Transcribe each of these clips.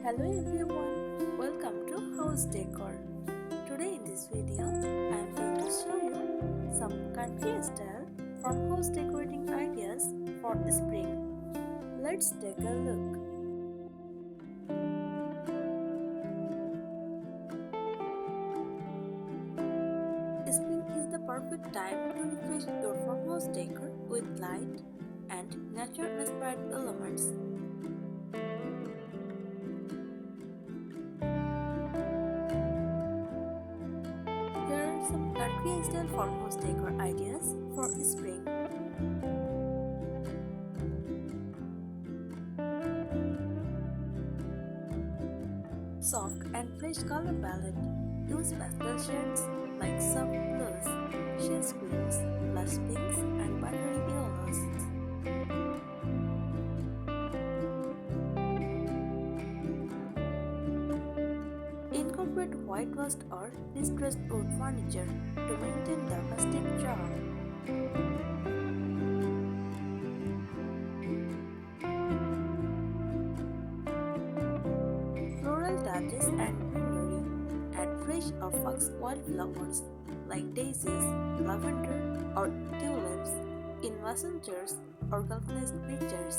Hello everyone, welcome to House Decor. Today in this video, I am going to show you some country style farmhouse decorating ideas for spring. Let's take a look. Spring is the perfect time to refresh your farmhouse decor with light and nature-inspired elements. Some country style farmhouse decor ideas for spring. Soft and fresh color palette. Use pastel shades like soft blues, shades greens, blush pinks, and buttery yellows. Incorporate whitewashed or distressed wood furniture to maintain the rustic charm. Floral touches and greenery. Add fresh or fox wildflowers like daisies, lavender, or tulips in mason jars or galvanized pitchers.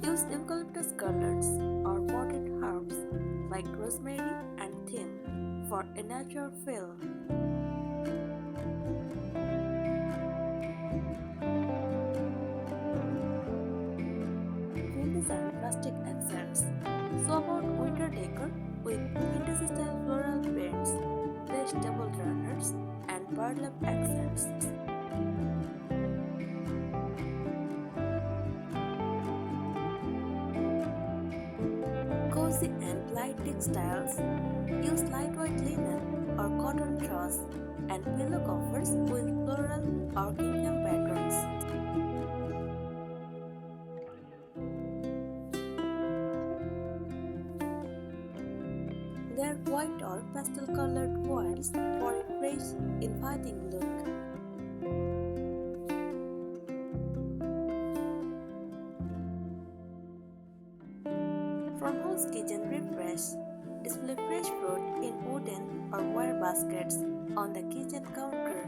Use eucalyptus garlands or potted herbs like rosemary and thyme for a natural feel. Vintage and rustic accents. Swap out winter decor with vintage style floral prints, fresh table runners, and burlap accents. Cozy and light textiles. Use lightweight linen or cotton truss and pillow covers with floral or gingham patterns. Layer white or pastel colored coils for a fresh, inviting look. Farmhouse kitchen refresh. Display fresh fruit in wooden or wire baskets on the kitchen counter.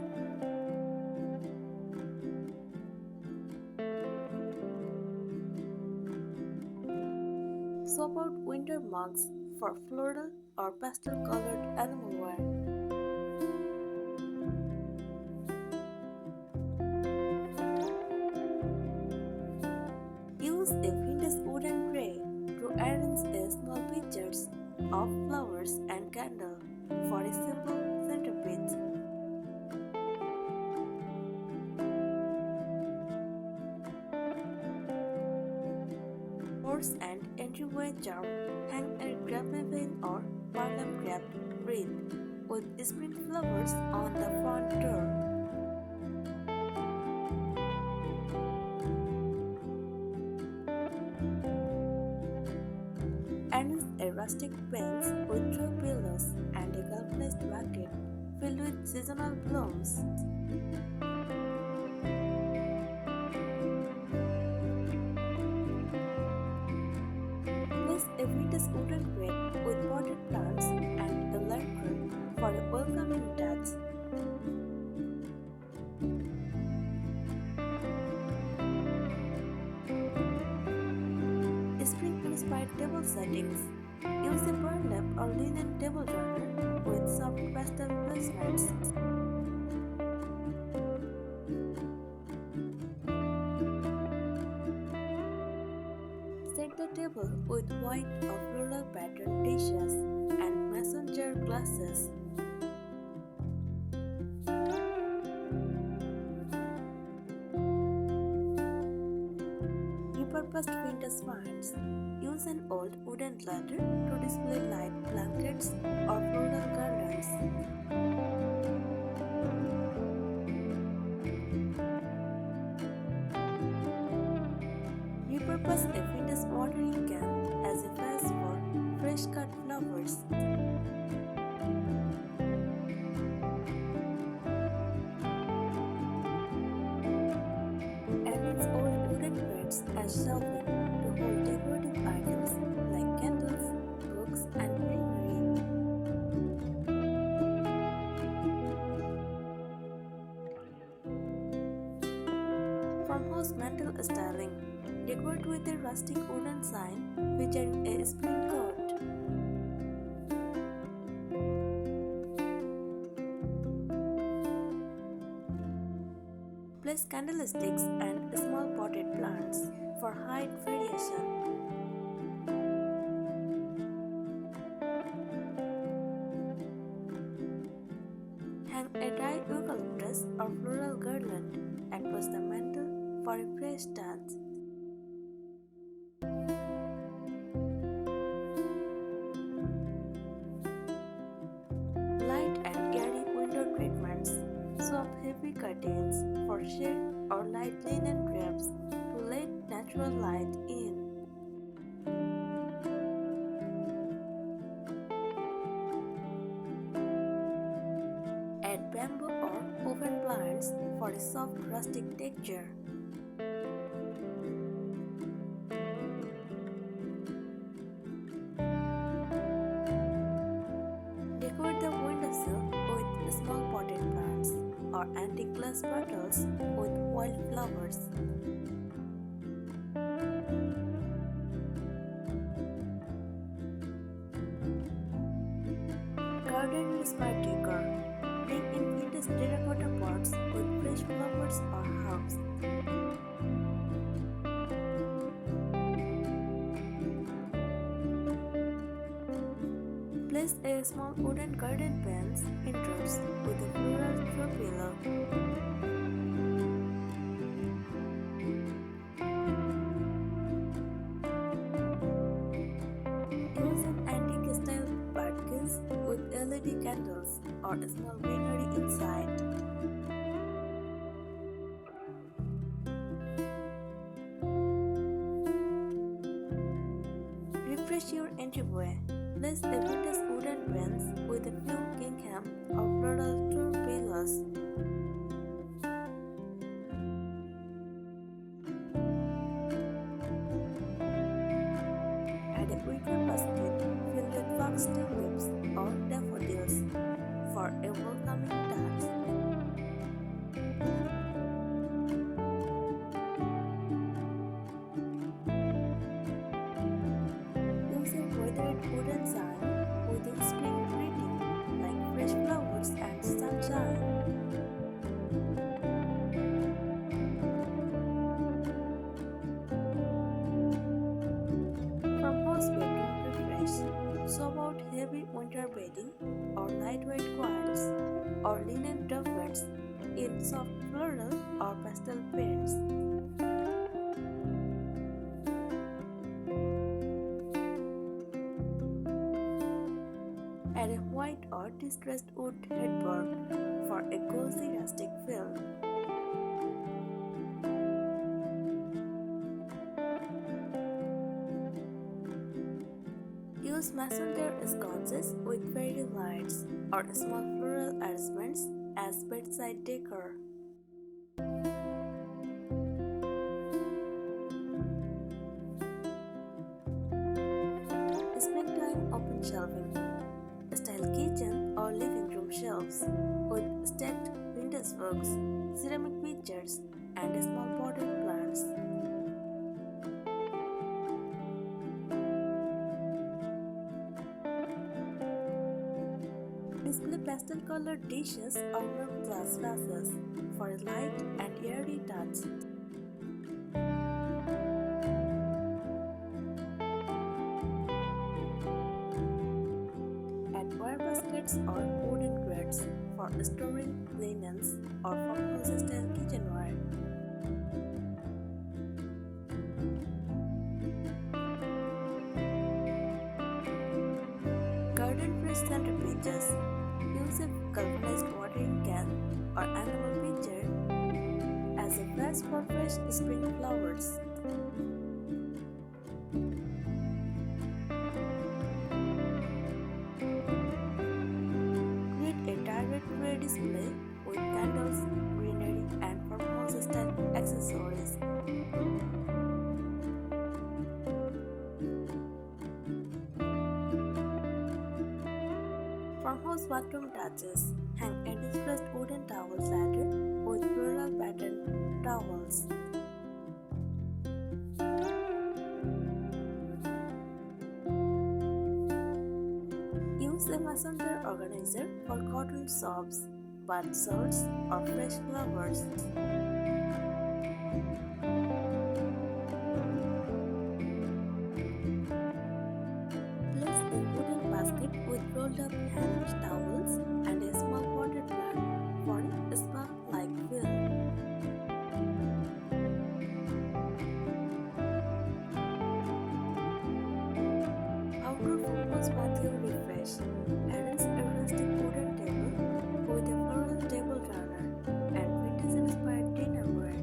Swap out winter mugs for floral or pastel colored enamelware. Use a vintage wooden tray to arrange a small pictures of flowers and candle for a simple centerpiece. Horse and entryway charm. Hang a grapevine or burlap wrapped wreath with spring flowers on the front door. Arrange a rustic bench with throw pillows and a galvanized bucket filled with seasonal blooms. Place a vintage wooden crate with potted plants and a lantern for a welcoming touch. Spring-inspired table settings. Use a burlap or linen table runner with soft pastel placements. Set the table with white or floral pattern dishes and mason jar glasses. Repurposed vintage finds. Use an old wooden ladder to display light blankets or floral garlands. Repurpose a vintage watering can as a vase for fresh cut flowers. shelving to hold decorative items like candles, books, and greenery. Farmhouse mantle styling. Decorate with a rustic wooden sign featuring a spring coat. Place candlesticks and small potted plants for height variation. Hang a dry eucalyptus or floral garland across the mantle for a fresh touch. Light and airy window treatments. Swap heavy curtains for shade or light linen drapes to let natural light in. Add bamboo or woven plants for a soft rustic texture. Decorate the windowsill with small potted plants or antique glass bottles with wildflowers. Garden-inspired decor. Bring in vintage terracotta pots with fresh flowers or herbs. Place a small wooden garden bench indoors with a floral throw pillow. Use an antique style pumpkins with LED candles or a small greenery inside. Refresh your entryway. Place a vintage wooden bench with a few gingham or floral throw pillows. Add a wicker basket filled with fox tulips or daffodils for a welcoming touch. Use a weathered wooden sign with a spring greeting like fresh flowers and sunshine. Farmhouse bedroom refresh. Swap out heavy winter bedding or lightweight quilts or linen duvets in soft floral or pastel paints. Add a white or distressed wood headboard for a cozy rustic feel. Use masonry sconces with fairy lights or small floral arrangements as bedside decor. Springtime open shelving. Style kitchen or living room shelves with stacked vintage books, ceramic pictures, and small potted plants. Display pastel-colored dishes or milk glass vases for a light and airy touch. Add wire baskets or wooden crates for storing linens or farmhouse-style kitchenware. Garden-fresh centerpieces. Use a galvanized watering can or animal pitcher as a vase for fresh spring flowers. Create a direct tray display with candles, greenery, and farmhouse-style accessories. bathroom touches. Hang a distressed wooden towel ladder with floral patterned towels. Use a messenger organizer for cotton swabs, bath salts, or fresh flowers. Place a wooden basket with rolled up hand towels and a small potted plant for a spa-like feel. Outdoor focus patio refresh. Arrange a rustic wooden table with a floral table runner and vintage-inspired dinnerware.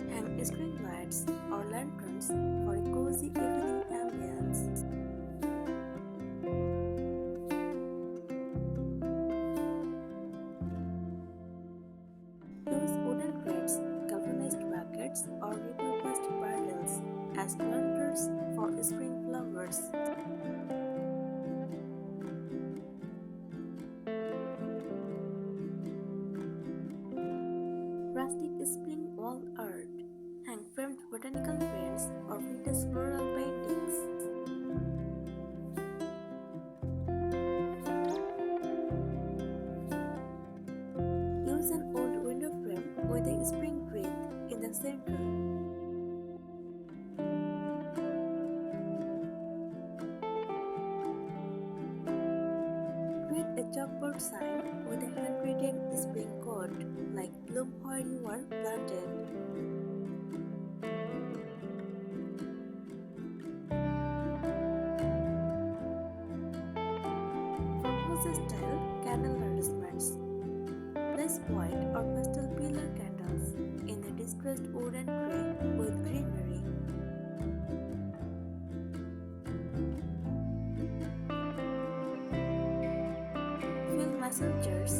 Hang string lights or lanterns for a cozy evening ambience. Use wooden crates, galvanized buckets, or repurposed barrels as planters for spring flowers. Rustic spring wall art. Hang framed botanical paints or vintage floral paintings. Use an old window frame with a spring wreath in the center. Create a chalkboard sign with a handwritten spring quote like "Bloom where you are planted." Farmhouse style candle arrangements. Place white or pastel pillar candles in a distressed wooden tray with greenery. Fill mason jars